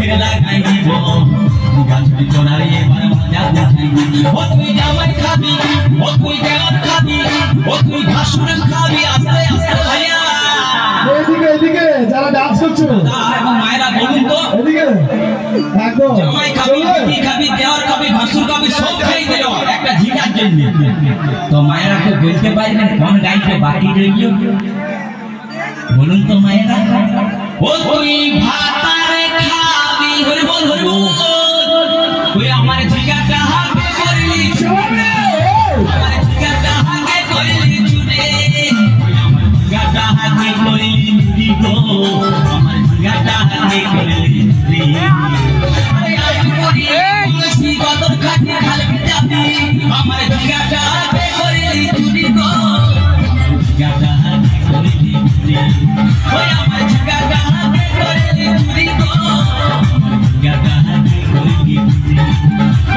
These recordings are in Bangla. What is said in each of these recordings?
ফিরে লাগাই দিব গাছটি তোরারে এবার মজা দেখাই ও তুই জামাই খাবি ও তুই দেওয়ার খাবি ও তুই ভাসুর খাবি আস্তে আস্তে ভাইয়া এদিকে এদিকে যারা ডান্স করছে এবং মায়েরা বলুন তো এদিকে একদম জামাই খাবি দিদি খাবি দেওয়ার খাবি ভাসুর খাবি সব খাই দিল একটা ঝিঙার জন্য তো মায়েরা তো বলতে পারবেন কোন গাইতে বাকি রইল বলুন তো মায়েরা ও তুই ভাতারে খাবি হরি বল তুই আমার ঝিঙাটা হাতে করলি চুরে আমার ঝিঙাটা হাতে করলি চুরে তুই আমার ঝিঙাটা হাতে করলি চুরি গো আমার ঝিঙাটা হাতে করলি চুরি আরে আজ করি তুলসী গদর খাটি খালকে যাবি আমার ঝিঙাটা হাতে করলি চুরি গো ঝিঙাটা হাতে করলি চুরি ওই আমার ঝিঙাটা হাতে করলি চুরি গো ঝিঙাটা হাতে করলি চুরি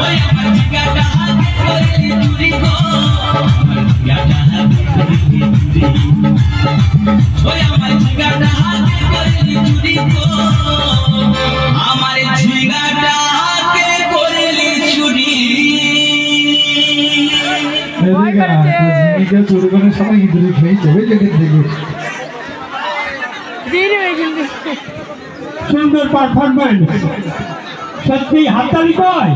ওই আমার ঝিঙাটা হাতে করলি চুরি গো ঝিঙাটা হাতে করলি চুরি ওই আমার ঝিঙাটা হাতে করলি চুরি গো আমার ঝিঙাটা হাতে করলি চুরি এদিকে চুরি করে সবাই ইঁদুরে খেয়ে চলে যেতে থেকে সুন্দর পারফরমেন্স সত্যি হাততালি কয়